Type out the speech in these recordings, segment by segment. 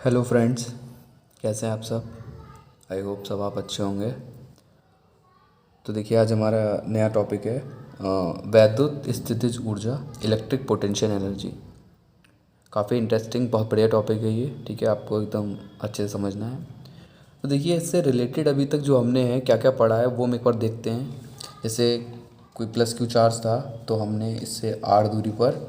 Hello friends, कैसे हैं आप सब। आई होप सब आप अच्छे होंगे। तो देखिए, आज हमारा नया टॉपिक है वैद्युत स्थितिज ऊर्जा, इलेक्ट्रिक पोटेंशियल एनर्जी। काफ़ी इंटरेस्टिंग, बहुत बढ़िया टॉपिक है ये। ठीक है, आपको एकदम अच्छे से समझना है। तो देखिए, इससे रिलेटेड अभी तक जो हमने है क्या क्या पढ़ा है वो हम एक बार देखते हैं। जैसे कोई प्लस क्यू चार्ज था तो हमने इससे आर दूरी पर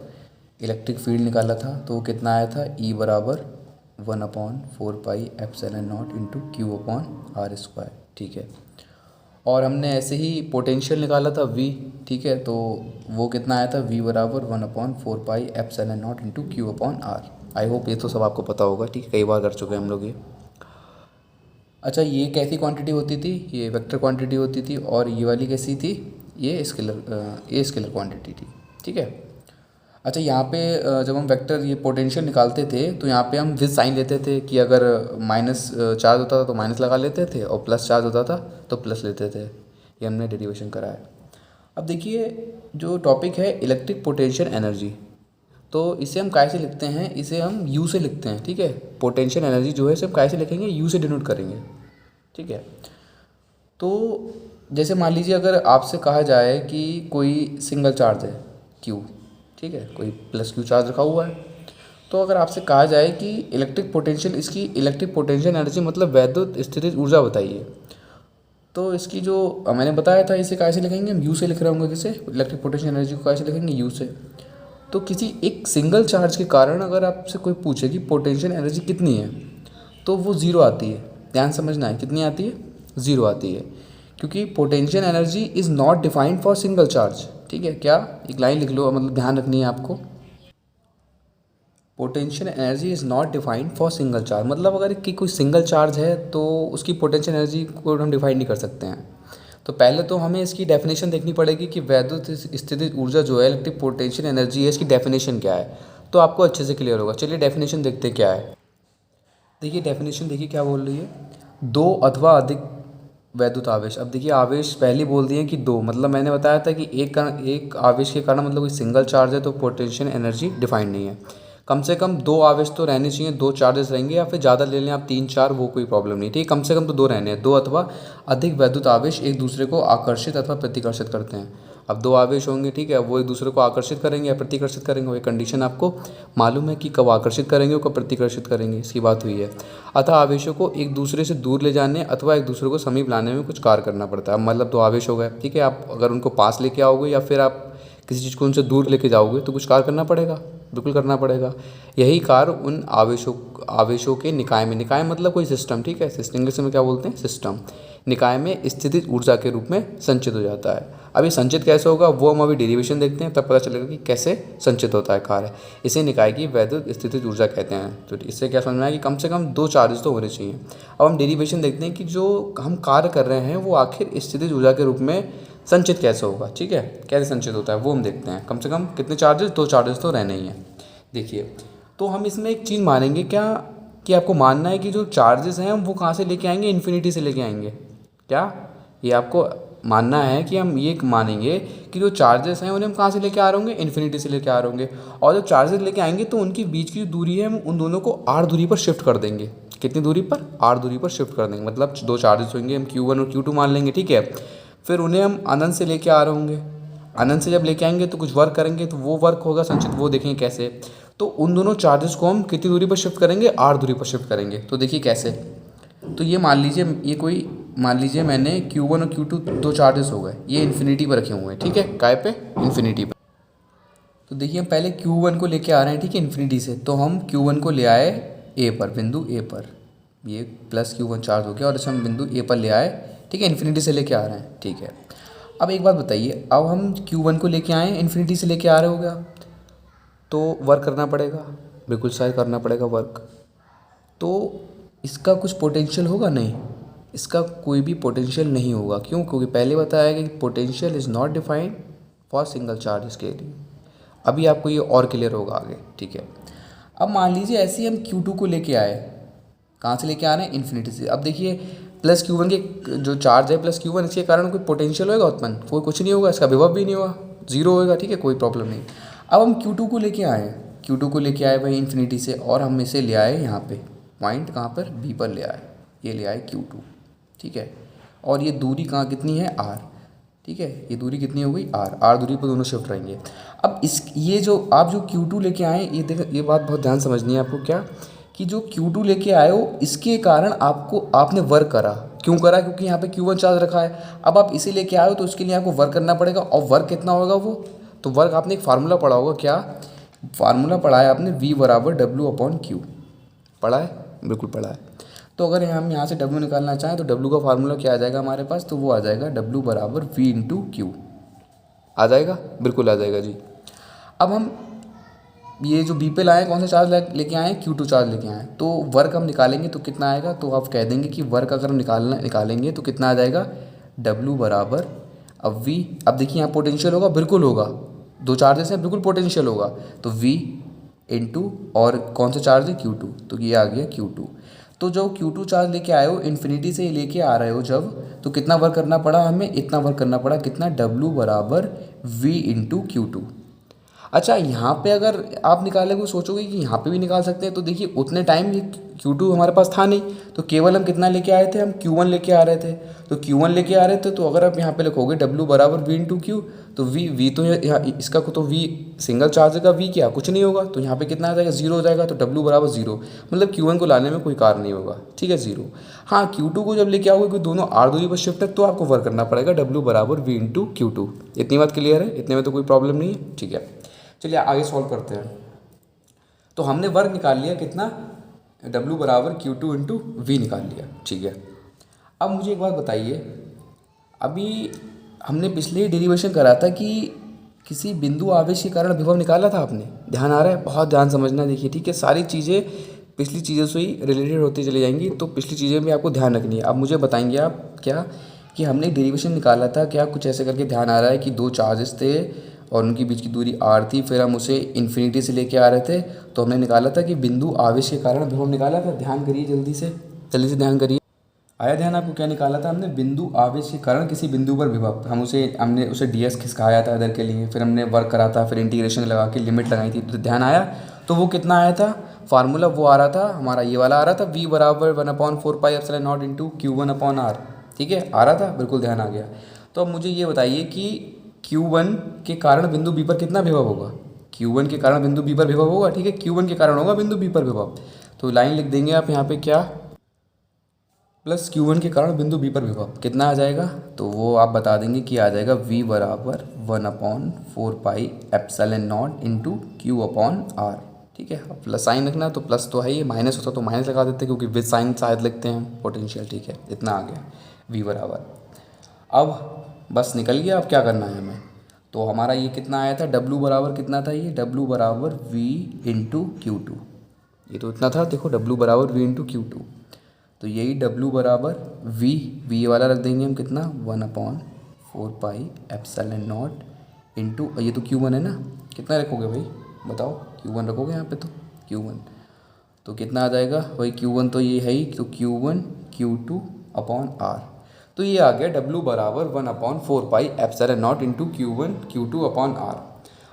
इलेक्ट्रिक फील्ड निकाला था। तो वो कितना आया था, ई बराबर 1/4 pi epsilon not into Q upon R square. ठीक है, और हमने ऐसे ही पोटेंशियल निकाला था वी। ठीक है, तो वो कितना आया था, वी बराबर 1/4 pi epsilon not into Q upon R. I hope ये तो सब आपको पता होगा। ठीक है, कई बार कर चुके हैं हम लोग ये। अच्छा, ये कैसी क्वांटिटी होती थी, ये वेक्टर क्वांटिटी होती थी, और ये वाली कैसी थी, ये स्केलर क्वांटिटी थी। ठीक है। अच्छा, यहाँ पे जब हम वेक्टर ये पोटेंशियल निकालते थे तो यहाँ पे हम विद साइन लेते थे कि अगर माइनस चार्ज होता था तो माइनस लगा लेते थे, और प्लस चार्ज होता था तो प्लस लेते थे। ये हमने डेरिवेशन करा है। अब देखिए, जो टॉपिक है इलेक्ट्रिक पोटेंशियल एनर्जी, तो इसे हम कैसे लिखते हैं, इसे हम यू से लिखते हैं। ठीक है, पोटेंशियल एनर्जी जो है इसे हम कैसे लिखेंगे, यू से डिनोट करेंगे। ठीक है, तो जैसे मान लीजिए अगर आपसे कहा जाए कि कोई सिंगल चार्ज है क्यू। ठीक है, कोई प्लस क्यू चार्ज रखा हुआ है। तो अगर आपसे कहा जाए कि इलेक्ट्रिक पोटेंशियल, इसकी इलेक्ट्रिक पोटेंशियल एनर्जी मतलब वैद्युत स्थितिज ऊर्जा बताइए, तो इसकी जो मैंने बताया था, इसे कैसे लिखेंगे, हम यू से लिख रहे होंगे। किसे, इलेक्ट्रिक पोटेंशियल एनर्जी को कैसे लिखेंगे, यू से। तो किसी एक सिंगल चार्ज के कारण अगर आपसे कोई पूछे कि पोटेंशियल एनर्जी कितनी है, तो वो ज़ीरो आती है। ध्यान समझना है, कितनी आती है, ज़ीरो आती है। क्योंकि potential energy is not defined for single charge. ठीक है, क्या, एक लाइन लिख लो, मतलब ध्यान रखनी है आपको। Potential energy is not defined for single charge, मतलब अगर कि कोई सिंगल चार्ज है तो उसकी पोटेंशियल एनर्जी को हम डिफाइन नहीं कर सकते हैं। तो पहले तो हमें इसकी डेफिनेशन देखनी पड़ेगी कि वैद्युत स्थितिज ऊर्जा जो है, इलेक्ट्रिक पोटेंशियल एनर्जी है, इसकी डेफिनेशन क्या है। तो आपको अच्छे से क्लियर होगा। चलिए डेफिनेशन देखते क्या है। देखिए डेफिनेशन, देखिए क्या बोल रही है, दो अथवा अधिक वैद्युत आवेश। अब देखिए, आवेश पहले बोल दिए कि दो, मतलब मैंने बताया था कि एक आवेश के कारण मतलब कोई सिंगल चार्ज है तो पोटेंशियल एनर्जी डिफाइंड नहीं है। कम से कम दो आवेश तो रहने चाहिए, दो चार्जेस रहेंगे, या फिर ज़्यादा ले लें आप, तीन चार, वो कोई प्रॉब्लम नहीं। ठीक है, कम से कम तो दो रहने हैं। दो अथवा अधिक वैद्युत आवेश एक दूसरे को आकर्षित अथवा प्रतिकर्षित करते हैं। अब दो आवेश होंगे, ठीक है, वो एक दूसरे को आकर्षित करेंगे या प्रतिकर्षित करेंगे, वो एक कंडीशन आपको मालूम है कि कब आकर्षित करेंगे और कब प्रतिकर्षित करेंगे, इसकी बात हुई है। अतः आवेशों को एक दूसरे से दूर ले जाने अथवा एक दूसरे को समीप लाने में कुछ कार्य करना पड़ता है। अब मतलब दो आवेश हो गए, ठीक है, आप अगर उनको पास लेके आओगे या फिर आप किसी चीज़ को उनसे दूर लेके जाओगे तो कुछ कार्य करना पड़ेगा, बिल्कुल करना पड़ेगा। यही कार्य उन आवेशों के निकाय में, निकाय मतलब कोई सिस्टम, ठीक है, इंग्लिश में क्या बोलते हैं, सिस्टम, निकाय में स्थितिज ऊर्जा के रूप में संचित हो जाता है। अभी संचित कैसे होगा वो हम अभी डेरिवेशन देखते हैं, तब पता चलेगा कि कैसे संचित होता है कार्य। इसे निकाय की वैद्युत स्थितिज ऊर्जा कहते हैं। तो इससे क्या समझना है कि कम से कम दो चार्जेस तो होने चाहिए। अब हम डेरिवेशन देखते हैं कि जो हम कार्य कर रहे हैं वो आखिर स्थितिज ऊर्जा के रूप में संचित कैसे होगा। ठीक है, कैसे संचित होता है वो हम देखते हैं। कम से कम कितने चार्जेस, दो चार्जेस तो रहने ही हैं। देखिए, तो हम इसमें एक चीज़ मानेंगे क्या, कि आपको मानना है कि जो चार्जेस हैं वो कहाँ से लेके आएंगे, इन्फिनिटी से लेके आएंगे। क्या, ये आपको मानना है कि हम ये मानेंगे कि जो चार्जेस हैं उन्हें हम कहाँ से लेके आ रहे होंगे, इन्फिनिटी से लेके आ रहे होंगे। और जब चार्जेस लेके आएंगे तो उनकी बीच की जो दूरी है हम उन दोनों को आर दूरी पर शिफ्ट कर देंगे। कितनी दूरी पर, आर दूरी पर शिफ्ट कर देंगे। मतलब दो चार्जेस होंगे, हम Q1 और Q2 मान लेंगे। ठीक है, फिर उन्हें हम अनंत से लेके आ रहे होंगे। अनंत से जब लेके आएंगे तो कुछ वर्क करेंगे, तो वो वर्क होगा संचित, वो देखेंगे कैसे। तो उन दोनों चार्जेस को हम कितनी दूरी पर शिफ्ट करेंगे, आर दूरी पर शिफ्ट करेंगे। तो देखिए कैसे, तो ये मान लीजिए, ये कोई मान लीजिए मैंने Q1 और Q2 दो चार्जेस हो गए, ये इन्फिनिटी पर रखे हुए हैं। ठीक है, काय पे, इन्फिनिटी पर। तो देखिए, हम पहले Q1 को लेके आ रहे हैं, ठीक है, इन्फिनिटी से। तो हम Q1 को ले आए ए पर, बिंदु ए पर, ये प्लस Q1 चार्ज हो गया, और इसे हम बिंदु ए पर ले आए। ठीक है, इन्फिनिटी से लेके आ रहे हैं। ठीक है, अब एक बात बताइए, अब हम Q1 को लेके आए, इन्फिनिटी से लेके आ रहे हो गया, तो वर्क करना पड़ेगा, बिल्कुल शायद करना पड़ेगा वर्क। तो इसका कुछ पोटेंशियल होगा, नहीं, इसका कोई भी पोटेंशियल नहीं होगा। क्यों, क्योंकि पहले बताया कि potential is not defined for single charge के लिए। अभी आपको ये और क्लियर होगा आगे। ठीक है, अब मान लीजिए ऐसे ही हम Q2 को लेके आए, कहाँ से लेके आ रहे हैं, इन्फिनिटी से। अब देखिए, प्लस Q1 के जो चार्ज है प्लस Q1, इसके कारण कोई पोटेंशियल होगा उत्पन्न, कोई कुछ नहीं होगा, इसका विभव भी नहीं होगा, जीरो होगा। ठीक है, कोई प्रॉब्लम नहीं। अब हम Q2 को लेके आए, Q2 को लेके आए भाई इन्फिनिटी से, और हम इसे ले आए यहाँ पे पॉइंट कहाँ पर बी पर ले आए, ये ले आए Q2, ठीक है। और ये दूरी कहाँ कितनी है R, ठीक है, ये दूरी कितनी हो गई R दूरी पर दोनों शिफ्ट रहेंगे। अब इस ये जो आप जो Q2 लेके आए, ये देख, ये बात बहुत ध्यान समझनी है आपको, क्या कि जो Q2 लेके आए हो इसके कारण आपने वर्क करा, क्यों करा, क्योंकि यहाँ पे Q1 चार्ज रखा है। अब आप इसे लेके आए हो तो उसके लिए आपको वर्क करना पड़ेगा, और वर्क कितना होगा वो, तो वर्क आपने एक फार्मूला पढ़ा होगा, क्या फार्मूला पढ़ा है आपने, V बराबर W/Q, पढ़ा है, बिल्कुल पढ़ा है। तो अगर हम यहाँ से W निकालना चाहें तो W का फार्मूला क्या आ जाएगा हमारे पास, तो वो आ जाएगा W बराबर V इंटू Q, आ जाएगा, बिल्कुल आ जाएगा जी। अब हम ये जो बी पे लाए कौन सा चार्ज लेके आए, Q2 चार्ज लेके आए, तो वर्क हम निकालेंगे तो कितना आएगा, तो आप कह देंगे कि वर्क अगर हम निकालेंगे तो कितना आ जाएगा, W बराबर, अब V, अब देखिए यहाँ पोटेंशियल होगा, बिल्कुल होगा, दो चार्जेस हैं, बिल्कुल पोटेंशियल होगा, तो V इंटू और कौन सा चार्ज है Q2, तो ये आ गया Q2। तो जो Q2 चार्ज लेके आए हो इन्फिनिटी से लेके आ रहे हो जब, तो कितना वर्क करना पड़ा हमें, इतना वर्क करना पड़ा, कितना, W बराबर V इंटू Q2। अच्छा, यहाँ पे अगर आप निकालोगे, सोचोगे कि यहाँ पे भी निकाल सकते हैं, तो देखिए उतने टाइम ये Q2 हमारे पास था नहीं, तो केवल हम कितना लेके आए थे, हम Q1 लेके आ रहे थे, तो Q1 लेके आ रहे थे, तो अगर आप यहाँ पे लिखोगे W बराबर V इंटू Q, तो V तो यहाँ इसका तो V सिंगल चार्ज का V क्या कुछ नहीं होगा, तो यहाँ पे कितना आ जाएगा, 0 हो जाएगा, तो W बराबर 0, मतलब Q1 को लाने में कोई कार्य नहीं होगा, ठीक है, 0। हाँ, Q2 को जब लेके आओगे, क्योंकि दोनों R दूरी पर शिफ्ट है, तो आपको वर्क करना पड़ेगा W बराबर V इंटू Q2। इतनी बात क्लियर है, इतने में तो कोई प्रॉब्लम नहीं है, ठीक है। चलिए आगे सॉल्व करते हैं। तो हमने वर्क निकाल लिया कितना, W बराबर Q2 इंटू V निकाल लिया, ठीक है। अब मुझे एक बात बताइए, अभी हमने पिछले डेरिवेशन करा था कि किसी बिंदु आवेश के कारण विभव निकाला था आपने, ध्यान आ रहा है, बहुत ध्यान समझना, देखिए, ठीक है, सारी चीज़ें पिछली चीज़ों से ही रिलेटेड होती चली जाएंगी, तो पिछली चीज़ें भी आपको ध्यान रखनी है। अब मुझे बताएंगे आप क्या, कि हमने डेरिवेशन निकाला था, क्या कुछ ऐसे करके ध्यान आ रहा है कि दो चार्जेस थे और उनके बीच की दूरी R थी, फिर हम उसे इन्फिनिटी से लेके आ रहे थे, तो हमने निकाला था कि बिंदु आवेश के कारण विभव निकाला था। ध्यान करिए, जल्दी से ध्यान करिए, आया ध्यान आपको, क्या निकाला था हमने, बिंदु आवेश के कारण किसी बिंदु पर विभव, हमने उसे ds खिसकाया था इधर के लिए, फिर हमने वर्क करा था, फिर इंटीग्रेशन लगा के लिमिट लगाई थी, तो ध्यान आया। तो वो कितना आया था, फार्मूला वो आ रहा था हमारा, ये वाला आ रहा था, V बराबर 1/4 pi epsilon not into Q1/R, ठीक है, आ रहा था, बिल्कुल ध्यान आ गया। तो अब मुझे ये बताइए कि Q1 के कारण बिंदु B पर कितना विभव होगा, Q1 के कारण बिंदु B पर विभव होगा, ठीक है, Q1 के कारण होगा बिंदु B पर विभव, तो लाइन लिख देंगे आप यहाँ पे, क्या, प्लस Q1 के कारण बिंदु B पर विभव कितना आ जाएगा, तो वो आप बता देंगे कि आ जाएगा V बराबर 1/4 pi epsilon not into Q/R, ठीक है। अब प्लस साइन रखना, तो प्लस तो है ही, माइनस होता तो माइनस लगा देते, क्योंकि विद साइन शायद लिखते हैं पोटेंशियल, ठीक है, इतना आ गया V बराबर। अब बस निकल गया, अब क्या करना है हमें, तो हमारा ये कितना आया था, W बराबर कितना था, ये W बराबर V इंटू Q2, ये तो इतना था, देखो W बराबर V इंटू Q2, तो यही W बराबर V वाला रख देंगे हम, कितना, 1/4 पाई एप्सिलॉन नॉट इंटू, ये तो Q1 है ना, कितना रखोगे भाई बताओ, Q1 रखोगे यहाँ पे, तो Q1 तो कितना आ जाएगा भाई, Q1 तो ये है ही, तो Q1 Q2/R, तो ये आ गया W बराबर 1/4 pi epsilon not into Q1 Q2/R।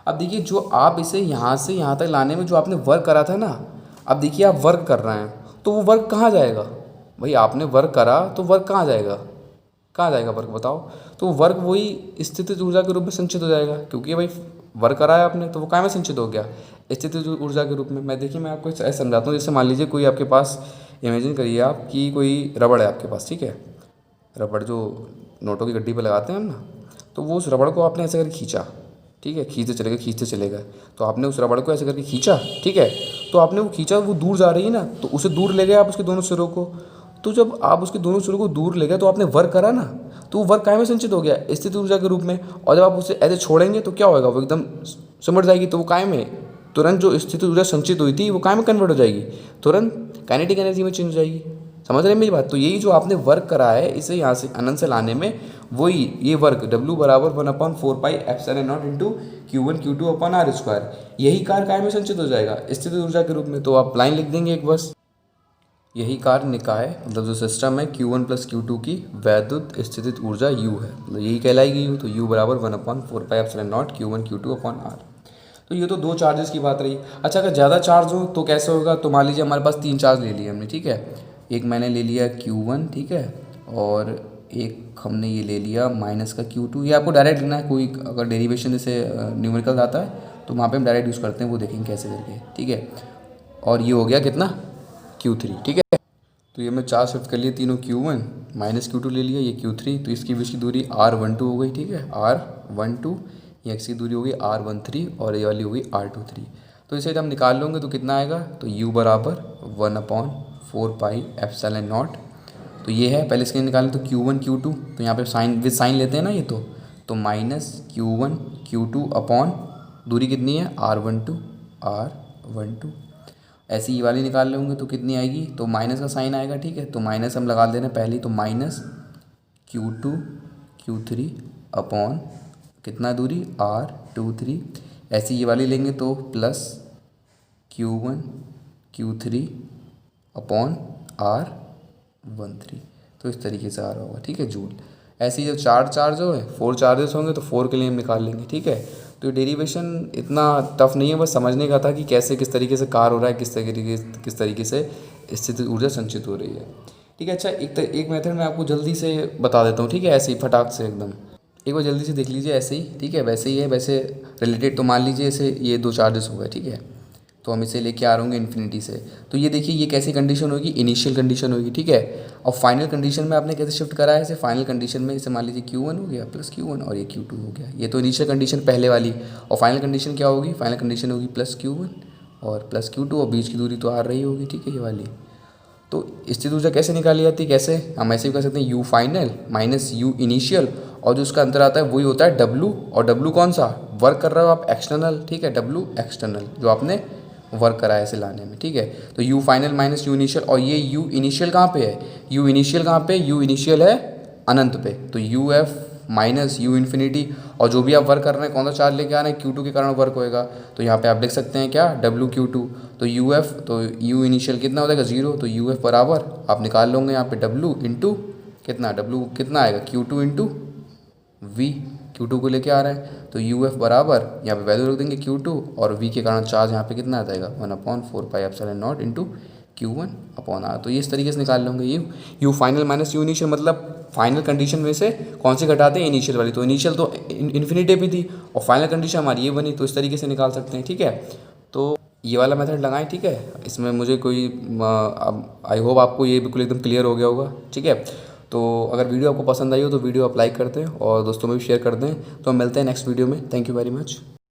अब देखिए, जो आप इसे यहाँ से यहाँ तक लाने में जो आपने वर्क करा था ना, अब देखिए आप वर्क कर रहे हैं, तो वो वर्क कहाँ जाएगा भाई, आपने वर्क करा तो वर्क कहाँ जाएगा, कहाँ जाएगा वर्क बताओ, तो वर्क वही स्थितिज ऊर्जा के रूप में संचित हो जाएगा, क्योंकि भाई वर्क करा है आपने, तो वो कहाँ में संचित हो गया, स्थितिज ऊर्जा के रूप में। मैं देखिए, मैं आपको ऐसे समझाता हूँ, जैसे मान लीजिए कोई आपके पास, इमेजिन करिए आप कि कोई रबड़ है आपके पास, ठीक है, रबड़ जो नोटों की गड्डी पर लगाते हैं हम ना, तो वो उस रबड़ को आपने ऐसे करके खींचा, ठीक है, खींचते चले गए, तो आपने उस रबड़ को ऐसे करके खींचा, ठीक है, तो आपने वो खींचा, वो दूर जा रही है ना, तो उसे दूर ले गए आप उसके दोनों सिरों को, तो जब आप उसके दोनों सिरों को दूर ले गए, तो आपने वर्क करा ना, तो वो वर्क काय में संचित हो गया, स्थित ऊर्जा के रूप में, और जब आप उसे ऐसे छोड़ेंगे तो क्या होगा, वो एकदम सिमट जाएगी, तो वो काय में तुरंत जो स्थित ऊर्जा संचित हुई थी वो काय में कन्वर्ट हो जाएगी, तुरंत काइनेटिक एनर्जी में चेंज हो जाएगी। समझ रहे हैं मेरी बात, तो यही जो आपने वर्क करा है, इसे यहाँ से अनंत से लाने में, वही ये वर्क W बराबर 1/4 pi epsilon not into Q1 Q2/R², यही कार्य काय में संचित हो जाएगा, स्थित ऊर्जा के रूप में, तो आप लाइन लिख देंगे एक बस, यही कार्य निकाय, मतलब जो सिस्टम है Q1 प्लस Q2 की वैद्युत स्थितिज ऊर्जा U है, मतलब यही कहलाएगी U, तो U बराबर 1/4 pi epsilon not Q1 Q2/R। तो ये तो दो चार्जेस की बात रही। अच्छा, अगर ज़्यादा चार्ज हो तो कैसे होगा? तो मान लीजिए हमारे पास 3 चार्ज ले लिए हमने, ठीक है। एक मैंने ले लिया Q1, ठीक है, और एक हमने ये ले लिया माइनस का Q2। ये आपको डायरेक्ट लिखना है, कोई अगर डेरिवेशन जैसे न्यूमेरिकल आता है तो वहाँ पे हम डायरेक्ट यूज़ करते हैं, वो देखेंगे कैसे करके, ठीक है। और ये हो गया कितना? Q3, ठीक है। तो ये मैं चार्ज शिफ्ट कर लिए तीनों, Q1 माइनस Q2 ले लिया, ये Q3, तो इसकी बीच की दूरी R12 हो गई, ठीक है, R12। ये एक्स की दूरी होगी R13 और ये वाली होगी R23। तो इसे हम निकाल लेंगे तो कितना आएगा? तो U बराबर 1/4πε0। तो ये है, पहले इसके निकालें तो Q1 Q2, तो यहाँ पे साइन विद साइन लेते हैं ना ये, तो माइनस Q1 Q2 अपॉन दूरी कितनी है? R12। ऐसी ये वाली निकाल लेंगे तो कितनी आएगी? तो माइनस का साइन आएगा, ठीक है, तो माइनस हम लगा देना पहले, तो माइनस Q2 Q3 अपॉन कितना दूरी? R23। ऐसी ये वाली लेंगे तो plus Q1 Q3 upon R13। तो इस तरीके से आ रहा होगा, ठीक है, जूल। ऐसे ही जब चार चार्ज हो 4 चार्जेस होंगे तो 4 के लिए हम निकाल लेंगे, ठीक है। तो डेरिवेशन इतना टफ नहीं है, बस समझने का था कि कैसे किस तरीके से कार्य हो रहा है, किस तरीके से स्थितिज ऊर्जा संचित हो रही है, ठीक है। अच्छा, एक मेथड मैं आपको जल्दी से बता देता हूँ, ठीक है, ऐसे ही फटाक से एकदम एक बार जल्दी से देख लीजिए, ऐसे ही, ठीक है, वैसे ही है, वैसे रिलेटेड। तो मान लीजिए ऐसे ये 2 चार्जेस हो गए, ठीक है, तो हम इसे लेके आ रहे होंगे इन्फिनिटी से। तो ये देखिए, ये कैसी कंडीशन होगी? इनिशियल कंडीशन होगी, ठीक है। और फाइनल कंडीशन में आपने कैसे शिफ्ट करा है इसे? फाइनल कंडीशन में इसे मान लीजिए Q1 हो गया प्लस Q1 और ये Q2 हो गया। ये तो इनिशियल कंडीशन पहले वाली। और फाइनल कंडीशन क्या होगी? फाइनल कंडीशन होगी प्लस Q1 और प्लस Q2 और बीच की दूरी तो आ रही होगी, ठीक है, ये वाली। तो स्थिति ऊर्जा कैसे निकाली जाती है? कैसे हम ऐसे भी कर सकते हैं, U final minus U initial, और जो उसका अंतर आता है वही होता है W। और W कौन सा? वर्क कर रहे हो आप एक्सटर्नल, ठीक है, W एक्सटर्नल जो आपने वर्क करा है इसे लाने में, ठीक है। तो U final minus U initial, और ये U इनिशियल कहाँ पे है? U इनिशियल कहाँ पे? U इनिशियल है अनंत पे, तो UF माइनस U इन्फिनिटी। और जो भी आप वर्क कर रहे हैं, कौन सा चार्ज लेके आ रहे हैं? Q2 के कारण वर्क होएगा, तो यहाँ पे आप लिख सकते हैं क्या? WQ2। तो UF, तो U इनिशियल कितना हो जाएगा? 0। तो UF बराबर आप निकाल लोगे यहाँ पे W इंटू कितना? W कितना आएगा? Q2 into V। Q2 को लेके आ रहे हैं, तो UF बराबर यहाँ पे वैल्यू रख देंगे Q2, और V के कारण चार्ज यहाँ पे कितना आ जाएगा? 1/4πε0 इंटू Q1 अपॉन R। तो ये इस तरीके से निकाल लेंगे U final minus U initial, मतलब फाइनल कंडीशन में से कौन सी घटाते हैं? इनिशियल वाली। तो इनिशियल तो इन्फिनिटी भी थी और फाइनल कंडीशन हमारी ये बनी, तो इस तरीके से निकाल सकते हैं, ठीक है। तो ये वाला मेथड लगाएं, ठीक है। इसमें मुझे कोई आई होप आपको ये बिल्कुल एकदम क्लियर हो गया होगा, ठीक है। तो अगर वीडियो आपको पसंद आई हो तो वीडियो आप लाइक कर दें और दोस्तों में भी शेयर कर दें। तो हम मिलते हैं नेक्स्ट वीडियो में। Thank you very much.